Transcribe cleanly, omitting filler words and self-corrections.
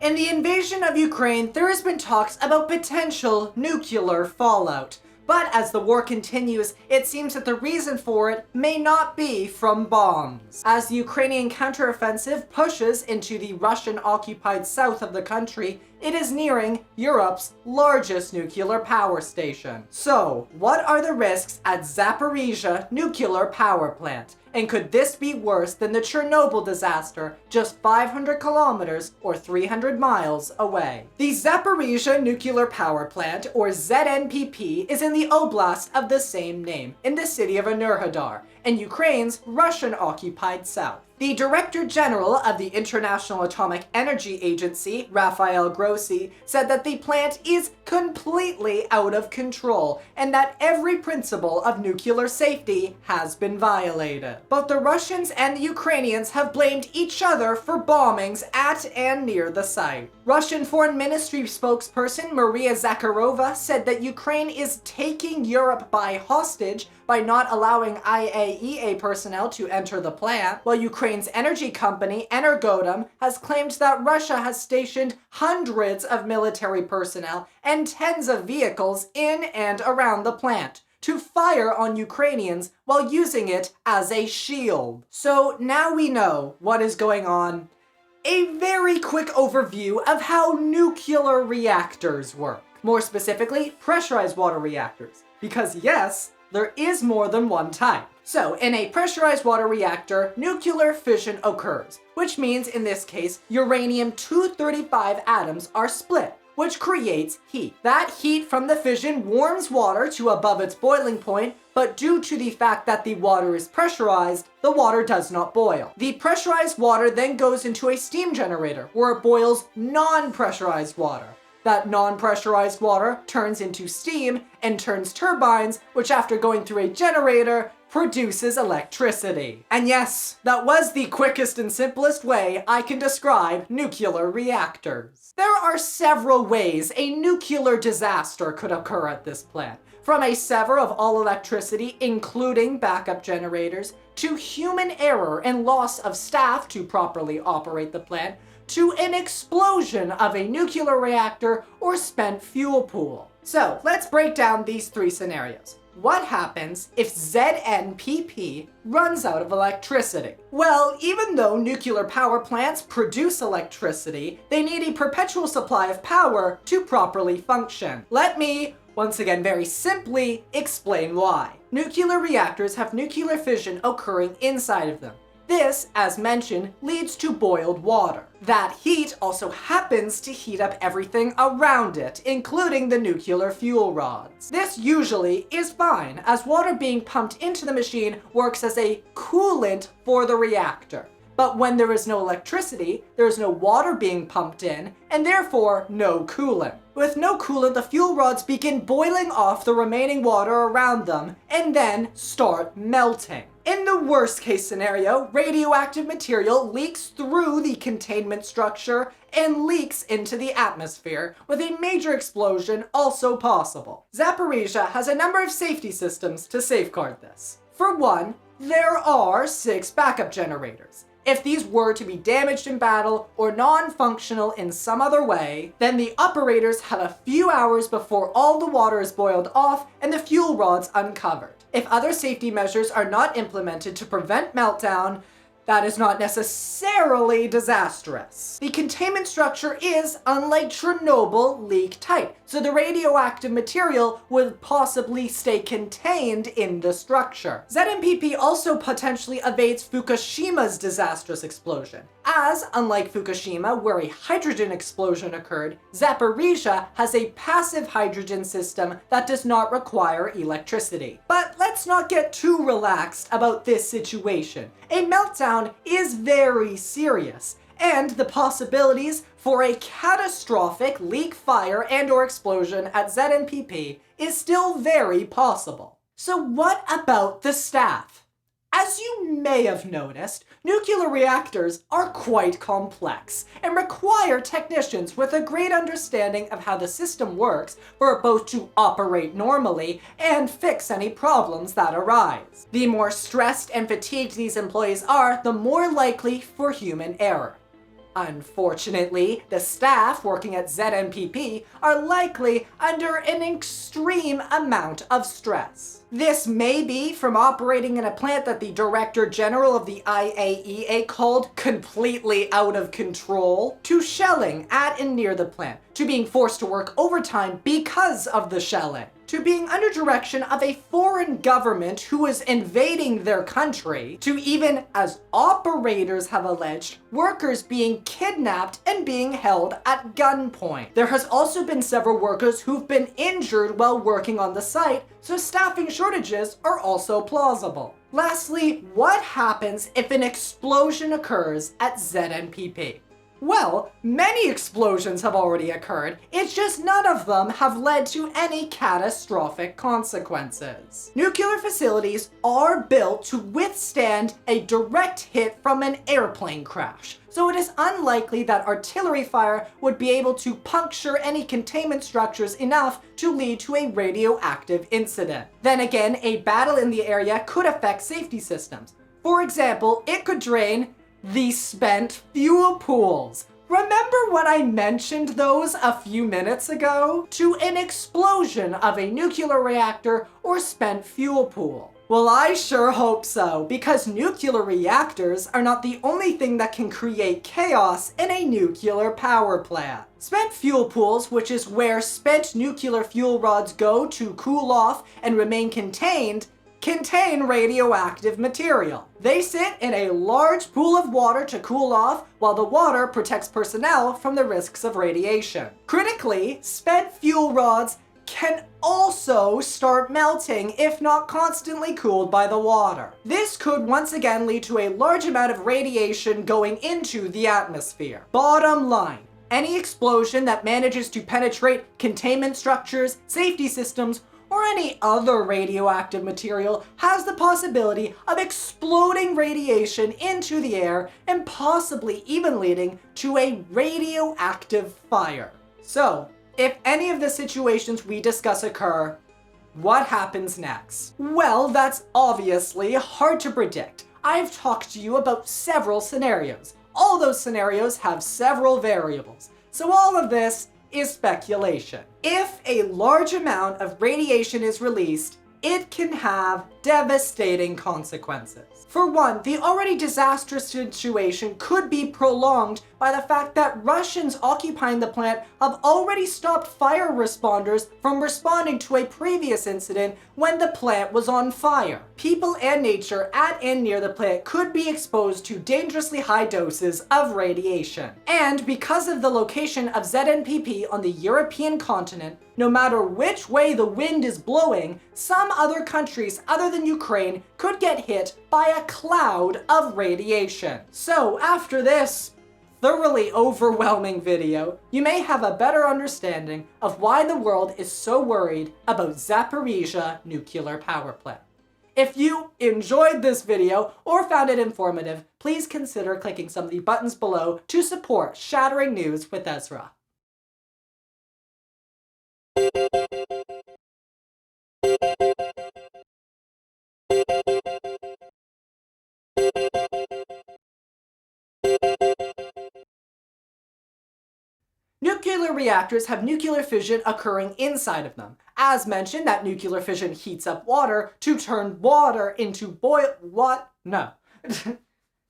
In the invasion of Ukraine, there has been talks about potential nuclear fallout. But as the war continues, it seems that the reason for it may not be from bombs. As the Ukrainian counteroffensive pushes into the Russian-occupied south of the country, it is nearing Europe's largest nuclear power station. So, what are the risks at Zaporizhzhia nuclear power plant? And could this be worse than the Chernobyl disaster just 500 kilometers or 300 miles away? The Zaporizhzhia nuclear power plant, or ZNPP, is in the oblast of the same name, in the city of Enerhodar, in Ukraine's Russian-occupied south. The Director General of the International Atomic Energy Agency, Rafael Grossi, said that the plant is completely out of control and that every principle of nuclear safety has been violated. Both the Russians and the Ukrainians have blamed each other for bombings at and near the site. Russian Foreign Ministry spokesperson Maria Zakharova said that Ukraine is taking Europe by hostage by not allowing IAEA personnel to enter the plant, while Ukraine's energy company, Energodom, has claimed that Russia has stationed hundreds of military personnel and tens of vehicles in and around the plant to fire on Ukrainians while using it as a shield. So now we know what is going on. A very quick overview of how nuclear reactors work. More specifically, pressurized water reactors. Because yes, there is more than one type. So, in a pressurized water reactor, nuclear fission occurs, which means in this case, uranium-235 atoms are split, which creates heat. That heat from the fission warms water to above its boiling point, but due to the fact that the water is pressurized, the water does not boil. The pressurized water then goes into a steam generator, where it boils non-pressurized water. That non-pressurized water turns into steam and turns turbines, which after going through a generator, produces electricity. And yes, that was the quickest and simplest way I can describe nuclear reactors. There are several ways a nuclear disaster could occur at this plant. From a sever of all electricity, including backup generators, to human error and loss of staff to properly operate the plant, to an explosion of a nuclear reactor or spent fuel pool. So let's break down these three scenarios. What happens if ZNPP runs out of electricity? Well, even though nuclear power plants produce electricity, they need a perpetual supply of power to properly function. Let me, once again very simply, explain why. Nuclear reactors have nuclear fission occurring inside of them. This, as mentioned, leads to boiled water. That heat also happens to heat up everything around it, including the nuclear fuel rods. This usually is fine, as water being pumped into the machine works as a coolant for the reactor. But when there is no electricity, there is no water being pumped in, and therefore no coolant. With no coolant, the fuel rods begin boiling off the remaining water around them, and then start melting. In the worst case scenario, radioactive material leaks through the containment structure and leaks into the atmosphere, with a major explosion also possible. Zaporizhzhia has a number of safety systems to safeguard this. For one, there are 6 backup generators. If these were to be damaged in battle or non-functional in some other way, then the operators have a few hours before all the water is boiled off and the fuel rods uncovered. If other safety measures are not implemented to prevent meltdown, that is not necessarily disastrous. The containment structure is, unlike Chernobyl, leak tight, so the radioactive material would possibly stay contained in the structure. ZNPP also potentially evades Fukushima's disastrous explosion, as, unlike Fukushima, where a hydrogen explosion occurred, Zaporizhzhia has a passive hydrogen system that does not require electricity. But let's not get too relaxed about this situation. A meltdown is very serious, and the possibilities for a catastrophic leak, fire, and/or explosion at ZNPP is still very possible. So what about the staff? As you may have noticed, nuclear reactors are quite complex and require technicians with a great understanding of how the system works for both to operate normally and fix any problems that arise. The more stressed and fatigued these employees are, the more likely for human error. Unfortunately, the staff working at ZNPP are likely under an extreme amount of stress. This may be from operating in a plant that the Director General of the IAEA called completely out of control, to shelling at and near the plant, to being forced to work overtime because of the shelling, to being under direction of a foreign government who is invading their country, to even, as operators have alleged, workers being kidnapped and being held at gunpoint. There has also been several workers who've been injured while working on the site, so staffing shortages are also plausible. Lastly, what happens if an explosion occurs at ZNPP? Well, many explosions have already occurred, it's just none of them have led to any catastrophic consequences. Nuclear facilities are built to withstand a direct hit from an airplane crash, so it is unlikely that artillery fire would be able to puncture any containment structures enough to lead to a radioactive incident. Then again, a battle in the area could affect safety systems. For example, it could drain the spent fuel pools. Remember when I mentioned those a few minutes ago? To an explosion of a nuclear reactor or spent fuel pool. Well, I sure hope so, because nuclear reactors are not the only thing that can create chaos in a nuclear power plant. Spent fuel pools, which is where spent nuclear fuel rods go to cool off and remain contained, contain radioactive material. They sit in a large pool of water to cool off, while the water protects personnel from the risks of radiation. Critically, spent fuel rods can also start melting if not constantly cooled by the water. This could once again lead to a large amount of radiation going into the atmosphere. Bottom line, any explosion that manages to penetrate containment structures, safety systems, or any other radioactive material has the possibility of exploding radiation into the air and possibly even leading to a radioactive fire. So, if any of the situations we discuss occur, what happens next? Well, that's obviously hard to predict. I've talked to you about several scenarios. All those scenarios have several variables. So all of this is speculation. If a large amount of radiation is released, it can have devastating consequences. For one, the already disastrous situation could be prolonged by the fact that Russians occupying the plant have already stopped fire responders from responding to a previous incident when the plant was on fire. People and nature at and near the plant could be exposed to dangerously high doses of radiation. And because of the location of ZNPP on the European continent, no matter which way the wind is blowing, some other countries other than Ukraine could get hit by a cloud of radiation. So after this thoroughly overwhelming video, you may have a better understanding of why the world is so worried about Zaporizhzhia nuclear power plant. If you enjoyed this video or found it informative, please consider clicking some of the buttons below to support Shattering News with Ezra. Nuclear reactors have nuclear fission occurring inside of them. As mentioned, that nuclear fission heats up water to turn water into what? No.